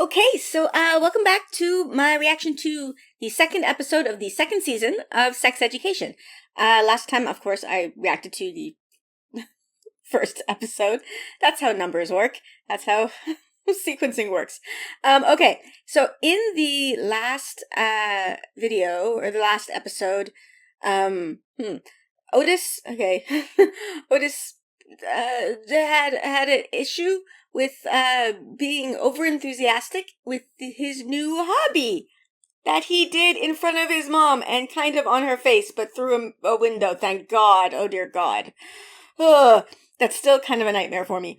Okay, so welcome back to my reaction to the second episode of the second season of Sex Education. Last time, of course, I reacted to the first episode. That's how numbers work. That's how sequencing works. Okay, so in the last video, or the last episode, Otis, okay, Otis had an issue with being overenthusiastic with his new hobby that he did in front of his mom and kind of on her face, but through a window. Thank God. Oh dear God. Ugh, that's still kind of a nightmare for me.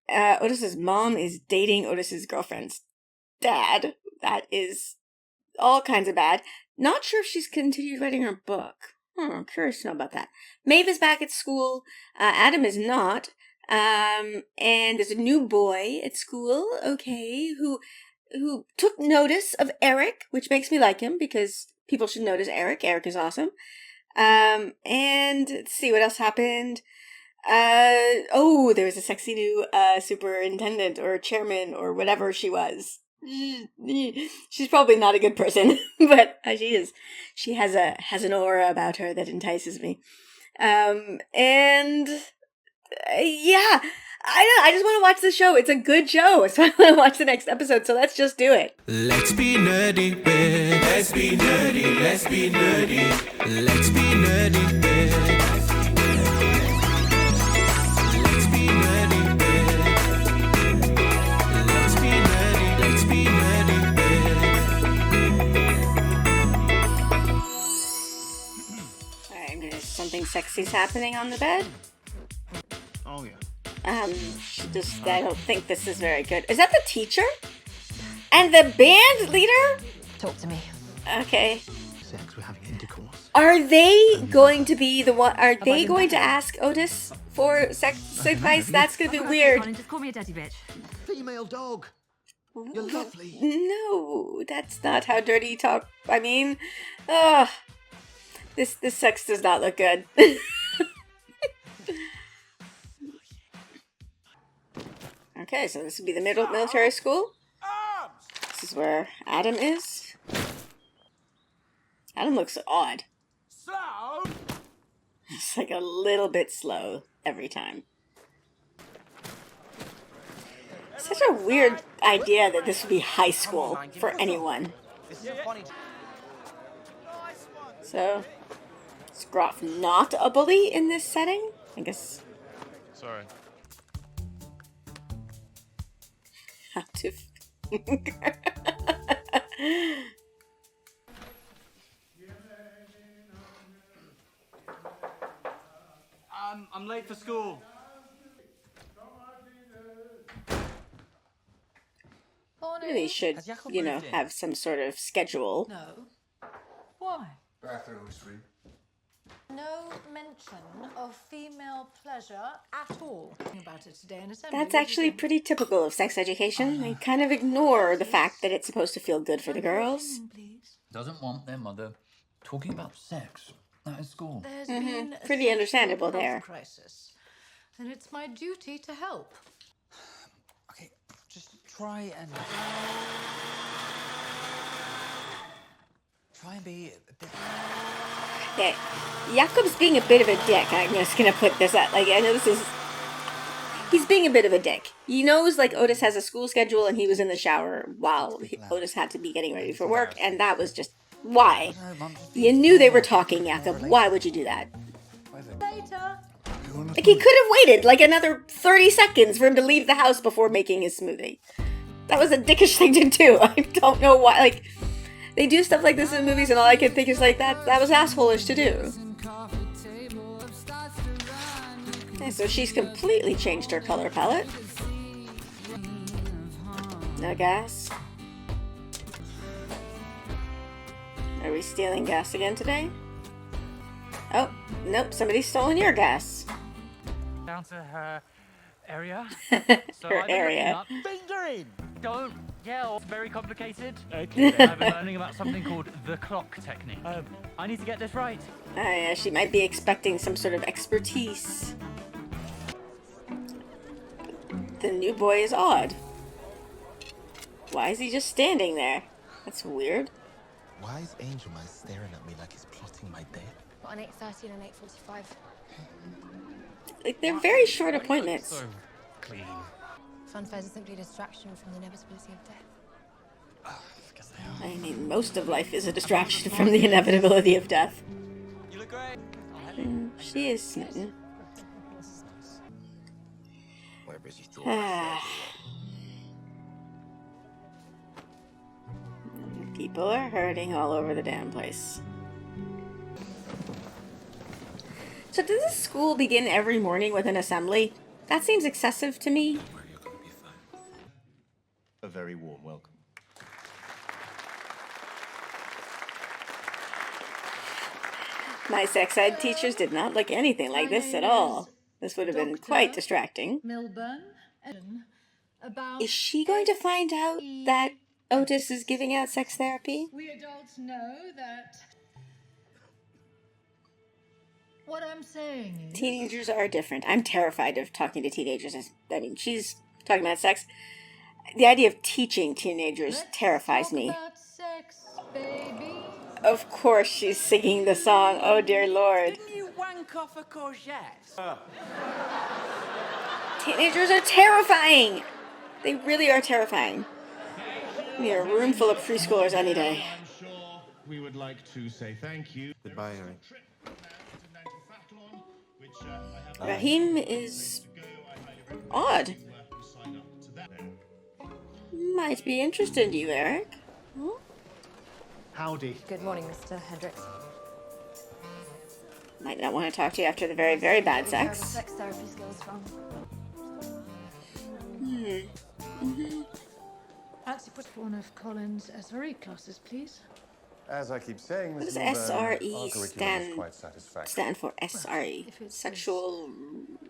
Otis's mom is dating Otis's girlfriend's dad. That is all kinds of bad. Not sure if she's continued writing her book. Curious to know about that. Maeve is back at school. Adam is not. And there's a new boy at school, okay, who took notice of Eric, which makes me like him because people should notice Eric. Eric is awesome. And let's see what else happened. There was a sexy new superintendent or chairman or whatever she was. She's probably not a good person, but she is. She has an aura about her that entices me. Yeah, I just want to watch the show. It's a good show, so I want to watch the next episode, so let's just do it. Let's be nerdy, babe. Let's be nerdy, let's be nerdy. Let's be nerdy, babe. Let's be nerdy, babe. Let's be nerdy, let's be nerdy, babe. Alright, there's something sexy's happening on the bed. Oh, yeah. I don't think this is very good. Is that the teacher? And the band leader? Talk to me. Okay. Sex, we're having intercourse. Are they going to be the one? Are they going to ask Otis for sex advice? That's going to be weird. Just call me a dirty bitch. Female dog. You're lovely. No, that's not how dirty talk. I mean, this sex does not look good. Okay, so this would be the military school. This is where Adam is. Adam looks odd. It's like a little bit slow every time. Such a weird idea that this would be high school for anyone. So, is Groff not a bully in this setting? I guess. Sorry. How to. I'm late for school. Really should, have some sort of schedule. No. Why? Bathroom street. No mention of female pleasure at all about it today in assembly. That's actually pretty typical of sex education. They kind of ignore the fact that it's supposed to feel good for the girls. Doesn't want their mother talking about sex at school. There's been a Pretty understandable health there. crisis, and it's my duty to help. Okay, just try and be a bit. Okay, Jakob's being a bit of a dick. I'm just gonna put this out. Like, I know this is. He's being a bit of a dick. He knows, like, Otis has a school schedule and he was in the shower while Otis had to be getting ready for work, and that was just. Why? You knew they were talking, Jakob. Why would you do that? Later. Like, he could have waited, like, another 30 seconds for him to leave the house before making his smoothie. That was a dickish thing to do. I don't know why, like. They do stuff like this in movies, and all I can think is, like, that was asshole-ish to do. Okay, so she's completely changed her color palette. No gas. Are we stealing gas again today? Oh, nope, somebody's stolen your gas. Down to her area. So Her area. Fingering! Don't yell, it's very complicated. Okay. I've been learning about something called the clock technique. I need to get this right. Yeah, she might be expecting some sort of expertise. The new boy is odd. Why is he just standing there? That's weird. Why is Angel Man staring at me like he's plotting my death? Got an 8:30 and an 8:45. Like, they're very short appointments. So clean. Funfairs are simply a distraction from the inevitability of death. I guess they are. I mean, most of life is a distraction from the inevitability of death. You look great. She is smitten. Whatever she thought. People are hurting all over the damn place. So does this school begin every morning with an assembly? That seems excessive to me. A very warm welcome. My sex ed teachers did not look anything like this at all. This would have been quite distracting. Milburn. About Is she going to find out that Otis is giving out sex therapy? we adults know that. What I'm saying is. Teenagers are different. I'm terrified of talking to teenagers. I mean, she's talking about sex. The idea of teaching teenagers Let's terrifies talk me. about sex, baby. Of course she's singing the song, oh dear lord. Didn't you wank off a courgette? Teenagers are terrifying! They really are terrifying. We are a room full of preschoolers any day. I'm sure we would like to say thank you. Goodbye, Eric. Raheem is odd. Might be interested in you, Eric. Howdy. Good morning, Mr. Hendricks. Might not want to talk to you after the very, very bad Where are the sex. sex therapy skills from? Fancy put one of Colin's SRE classes, please. As I keep saying, What does Miss Milburn, our SRE curriculum is quite satisfactory. stand for? SRE? if it's Sexual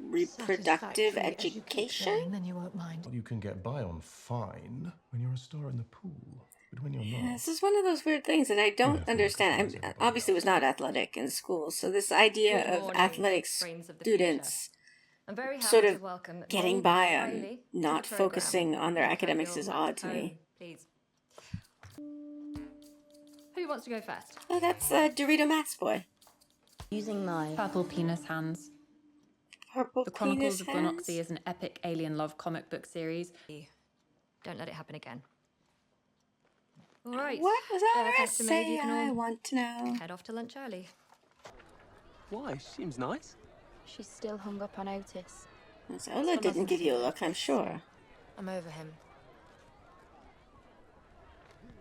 reproductive Satisfactory, as you keep education? saying, then you won't mind. Well, you can get by on fine when you're a star in the pool, but when you're not, This is one of those weird things that I don't Yeah, understand. I obviously was not athletic in school, so this idea Good of morning, athletic brains of the students I'm very happy sort to of welcome getting Noel by on Riley to not the programme. focusing on their Have academics your is odd to me. microphone, Please. Who wants to go first? Oh, that's Dorito Matt's boy. Using my purple penis hands. Purple The Chronicles penis of hands? Glonoxy is an epic alien love comic book series. Don't let it happen again. All right. What was Well, that? thanks to Maeve, you Say can I all want to know. head off to lunch early. Why? Seems nice. She's still hung up on Otis. Zola didn't give you a look, I'm sure. I'm over him.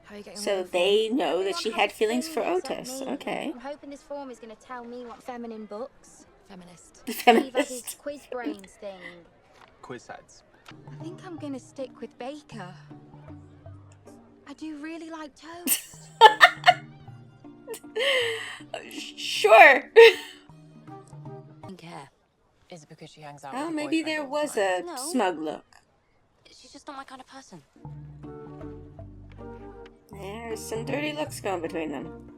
How are you getting on So with the they form? know that she had feelings for Like Otis. me. Okay. I'm hoping this form is going to tell me what feminine books. Feminist. The Steve had his feminist. quiz brains thing. Quiz heads. I think I'm going to stick with Baker. I do really like toast. Sure. Don't care. Is it because she hangs out Oh, with her maybe boyfriend there all the was time? a No. smug look. She's just not my kind of person. There's some dirty looks going between them.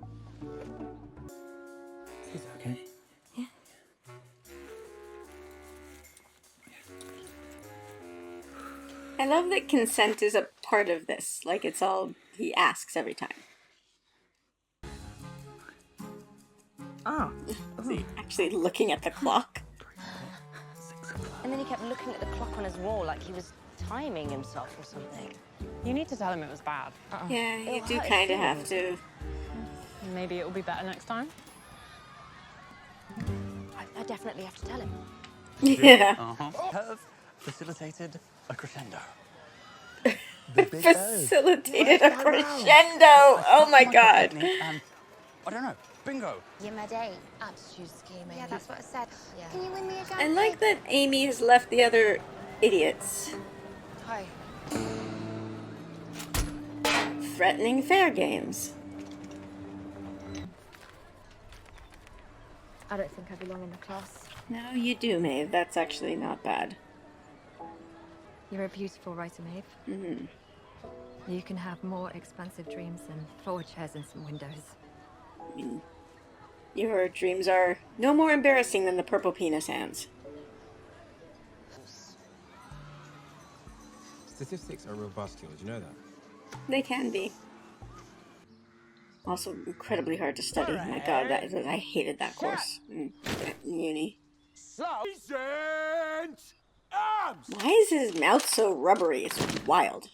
Is it okay? I love that consent is a part of this. Like, it's all he asks every time. Ah. Is he actually looking at the clock? And then he kept looking at the clock on his wall like he was timing himself or something. You need to tell him it was bad. Yeah, you It'll do hurt his kind of have feelings. to. Maybe it will be better next time. I definitely have to tell him. Yeah. Have facilitated a crescendo. Facilitated a crescendo. Oh my god. I don't know. Bingo. You're my date. Absolute scheming. Yeah, that's what I said. Yeah. Can you win me a I like that Amy has left the other idiots. Hi. Threatening fair games. I don't think I belong in the class. No, you do, Maeve. That's actually not bad. You're a beautiful writer, Maeve. Mm-hmm. You can have more expensive dreams than floor chairs and some windows. I mean, your dreams are no more embarrassing than the purple penis hands. Statistics are robust, do you know that? They can be. Also incredibly hard to study. My God, I hated that course in uni. Why is his mouth so rubbery? It's wild.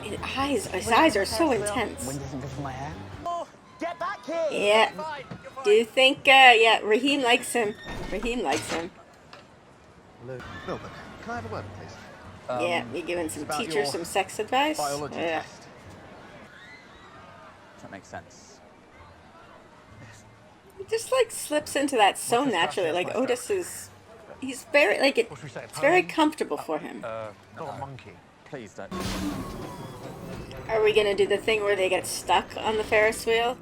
His eyes are so intense. Wind isn't good for my hair. Get back here! Yeah. Do you think, yeah, Raheem likes him. Raheem likes him. Milburn, can I have a word, please? Yeah, you giving some about teachers your some sex advice? Biology Yeah. test. That makes sense. He just like slips into that so naturally. Like Otis is, he's very like it. It's very comfortable for him. Not a monkey. Please don't. Are we gonna do the thing where they get stuck on the Ferris wheel?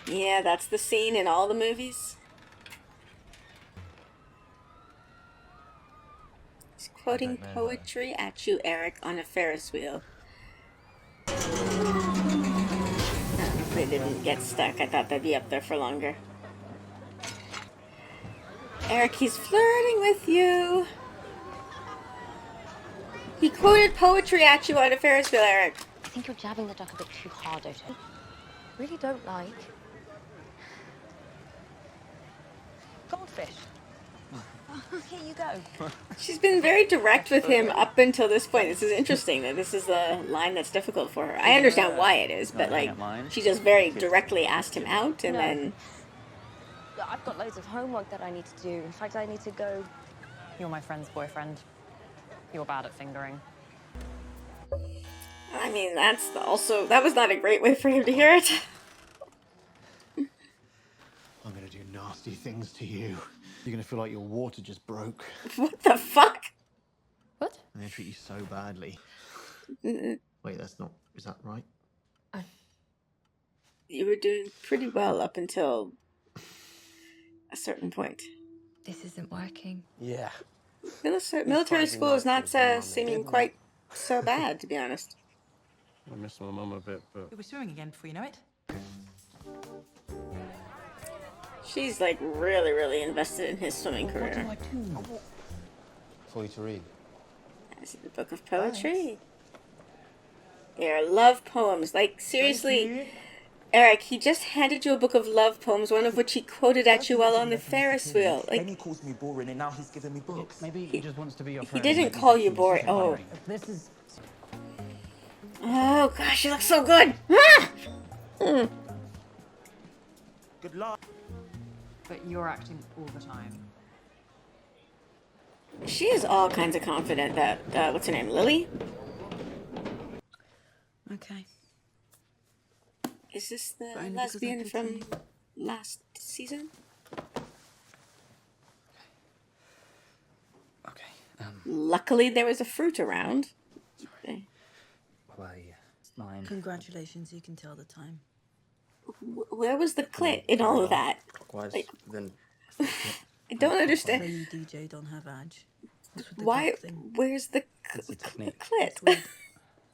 Yeah, that's the scene in all the movies. He's quoting poetry at you, Eric, on a Ferris wheel. Oh, they didn't get stuck. I thought they'd be up there for longer. Eric, he's flirting with you. He quoted poetry at you on a Ferris wheel, Eric. I think you're jabbing the duck a bit too hard, Otis. Really don't like goldfish. Oh, here you go. She's been very direct with him up until this point. This is interesting that this is the line that's difficult for her. I understand why it is, but like she just very directly asked him out, and then I've got loads of homework that I need to do. In fact, I need to go. You're my friend's boyfriend. You're bad at fingering. I mean that was not a great way for him to hear it. I'm gonna do nasty things to you. You're gonna feel like your water just broke. What the fuck? What? I'm gonna treat you so badly. Wait, that's not. Is that right? You were doing pretty well up until a certain point. This isn't working. Yeah. Military school is not seeming quite so bad, to be honest. I miss my mum a bit, but You'll be swimming again before you know it. She's like really, really invested in his swimming career. For you to read. Is it a book of poetry? They are love poems. Like, seriously, Eric, he just handed you a book of love poems, one of which he quoted at you while on the Ferris wheel. Like, Then he calls me boring and now he's giving me books. Maybe he just wants to be your friend. he didn't call you boring. Oh. This is. Oh, gosh, you look so good. Ah! Mm. Good luck. But you're acting all the time. She is all kinds of confident that, what's her name, Lily? Okay. Is this the Fine, because lesbian I could from last season? Okay. Luckily, there was a fruit around. Okay. Well, yeah. It's mine. Congratulations, you can tell the time. Where was the clit in all of that? Clockwise, Like, then. I don't So understand. you DJ don't have edge. Why? Where's the That's a technique. clit?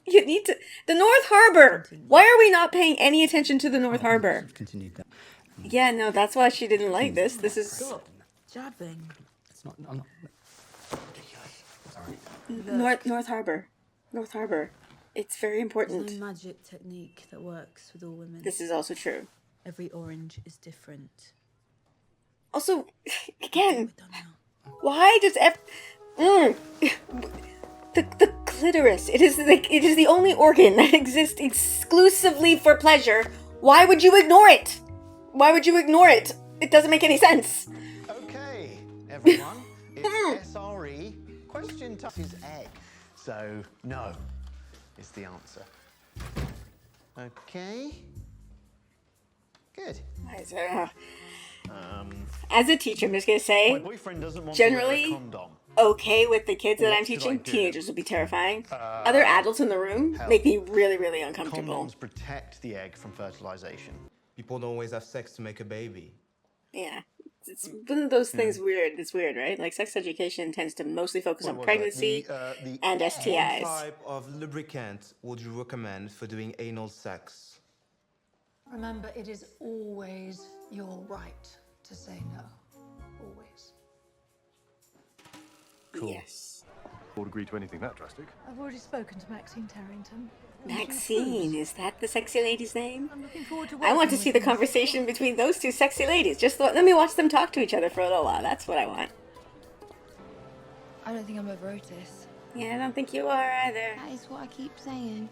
You need to. The North Harbor. Why are we not paying any attention to the North Harbor? Continued that. Yeah, no, that's why she didn't like this. This is Stop jabbing. It's not. I'm not. Sorry. North Harbor. North Harbor. It's very There's important. no magic technique that works with all women. This is also true. Every orange is different. Also, again, why does the clitoris? It is the only organ that exists exclusively for pleasure. Why would you ignore it? Why would you ignore it? It doesn't make any sense. Okay, everyone. It's SRE. Question time is egg. So, no is the answer. Okay. Good. As a teacher, I'm just gonna My say, boyfriend doesn't want to wear a generally condom. okay with the kids that I'm What should I teaching. do? Teenagers would be terrifying. Other adults in the room help. make me really, really uncomfortable. Condoms protect the egg from fertilization. People don't always have sex to make a baby. Yeah. It's one of those things weird. It's weird, right? Like sex education tends to mostly focus on pregnancy and What STIs. type of lubricant would you recommend for doing anal sex? Remember, it is always your right to say no. Always. Cool. Yes. Would agree to anything that drastic. I've already spoken to Maxine Tarrington. Maxine, is that the sexy lady's name? I'm looking forward to I want to working see with the you. conversation between those two sexy ladies. Just let me watch them talk to each other for a little while. That's what I want. I don't think I'm over Otis. Yeah, I don't think you are either. That is what I keep saying.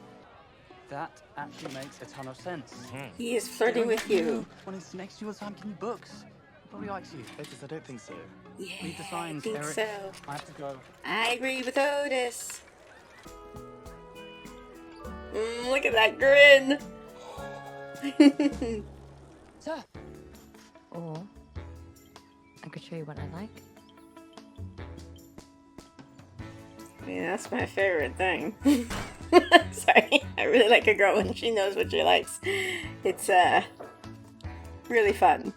That actually makes a ton of sense. He is flirting with you. When he's next to you all the time, can you books? He probably likes you. Otis, I don't think so. Yeah, Read the signs, I think Eric. so. I have to go. I agree with Otis. Look at that grin. Sir. Or I could show you what I like. Yeah, that's my favorite thing. Sorry, I really like a girl when she knows what she likes. It's really fun.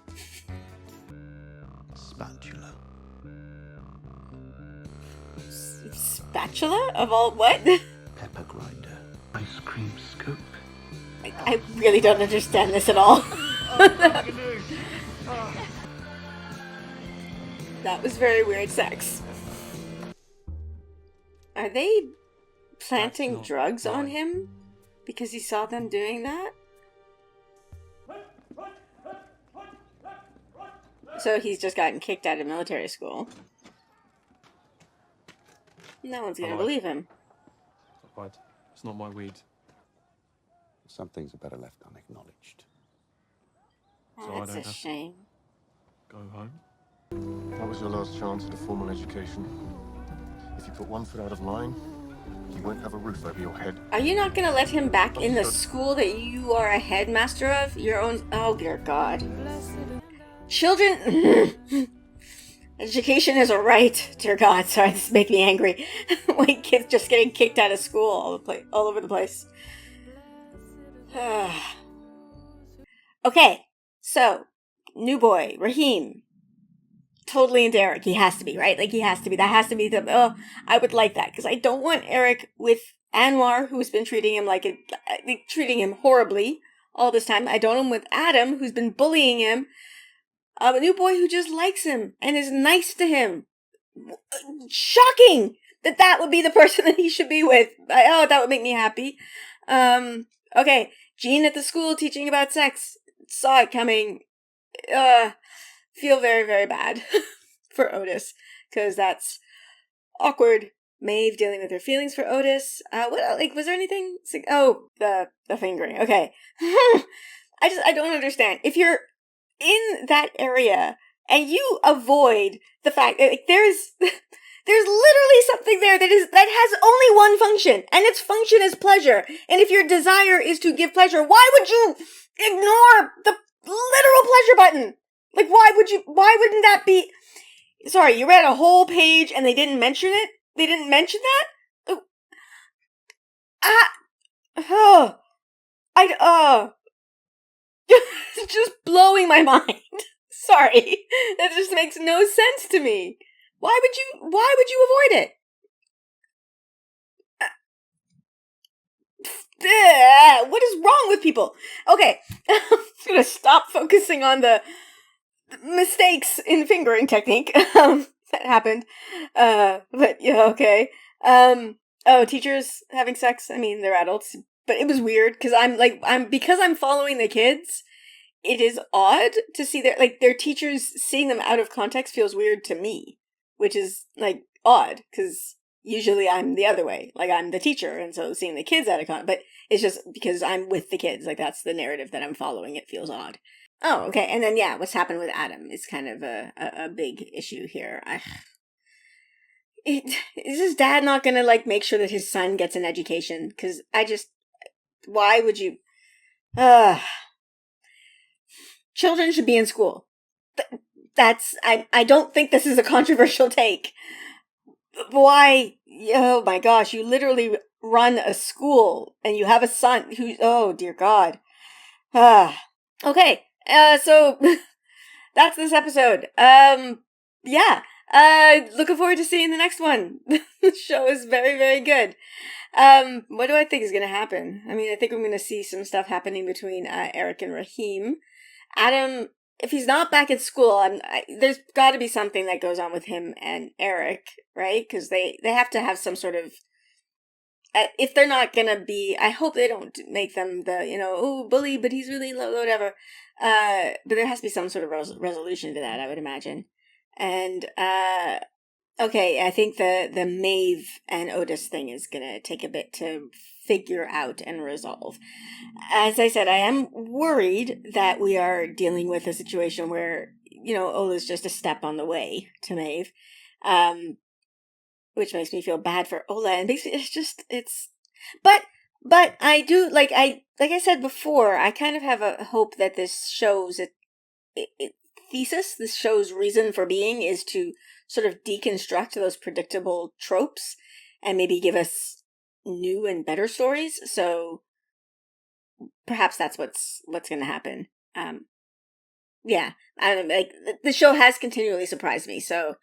Spatula. Spatula of all what? Pepper grinder. Ice cream scoop. I really don't understand this at all. That was very weird sex. Are they planting drugs on him because he saw them doing that? So he's just gotten kicked out of military school. No one's gonna believe him. But it's not my weed. Some things are better left unacknowledged. So I That's don't a have shame. to go home. That was your last chance at a formal education. If you put one foot out of line, you won't have a roof over your head. Are you not gonna let him back in the school that you are a headmaster of? Your own. Oh, dear God. Children. Education is a right. Dear God, sorry, this makes me angry. Like kids just getting kicked out of school all over the place. Okay, so new boy Raheem. Totally into Eric. He has to be, right? Like, he has to be. That has to be the... Oh, I would like that. Because I don't want Eric with Anwar, who's been treating him treating him horribly all this time. I don't want him with Adam, who's been bullying him. A new boy who just likes him and is nice to him. Shocking that would be the person that he should be with. That would make me happy. Okay. Jean at the school teaching about sex. Saw it coming. Feel very, very bad for Otis, because that's awkward. Maeve dealing with her feelings for Otis. Was there anything? Oh, the fingering. Okay. I don't understand. If you're in that area and you avoid the fact that there's literally something there that has only one function, and its function is pleasure. And if your desire is to give pleasure, why would you ignore the literal pleasure button? Like, why wouldn't that be... Sorry, you read a whole page and they didn't mention it? They didn't mention that? It's just blowing my mind. Sorry. That just makes no sense to me. Why would you avoid it? What is wrong with people? Okay. I'm just gonna stop focusing on the mistakes in fingering technique that happened. But yeah, okay. Teachers having sex. I mean, they're adults, but it was weird because I'm following the kids. It is odd to see their teachers seeing them out of context feels weird to me, which is odd because usually I'm the other way. Like, I'm the teacher, and so seeing the kids out of context. But it's just because I'm with the kids. Like, that's the narrative that I'm following. It feels odd. Oh, okay. And then, yeah, what's happened with Adam is kind of a big issue here. Is his dad not going to, make sure that his son gets an education? Because why would you... Children should be in school. I don't think this is a controversial take. Why? Oh my gosh, you literally run a school, and you have a son who... Oh, dear God. Okay. So that's this episode. Yeah. Looking forward to seeing the next one. The show is very, very good. What do I think is going to happen? I mean, I think I'm going to see some stuff happening between Eric and Raheem. Adam if he's not back at school, there's got to be something that goes on with him and Eric, right? Because they have to have some sort of. If they're not gonna be, I hope they don't make them the bully, but he's really low, whatever. But there has to be some sort of resolution to that, I would imagine. And okay, I think the Maeve and Otis thing is gonna take a bit to figure out and resolve. As I said, I am worried that we are dealing with a situation where Ola's just a step on the way to Maeve. Which makes me feel bad for Ola, and basically but I do like I said before, I kind of have a hope that this show's this show's reason for being is to sort of deconstruct those predictable tropes and maybe give us new and better stories. So perhaps that's what's going to happen. Yeah, I don't know. Like the show has continually surprised me, so.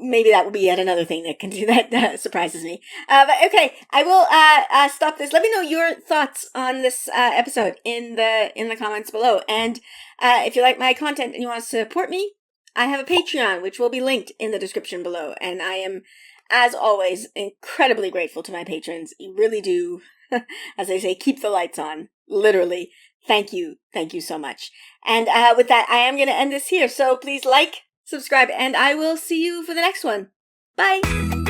Maybe that will be yet another thing that surprises me. But okay, I will stop this. Let me know your thoughts on this episode in the comments below. And if you like my content and you want to support me, I have a Patreon, which will be linked in the description below. And I am, as always, incredibly grateful to my patrons. You really do, as they say, keep the lights on. Literally. Thank you so much. And with that, I am going to end this here. So please like, subscribe, and I will see you for the next one. Bye!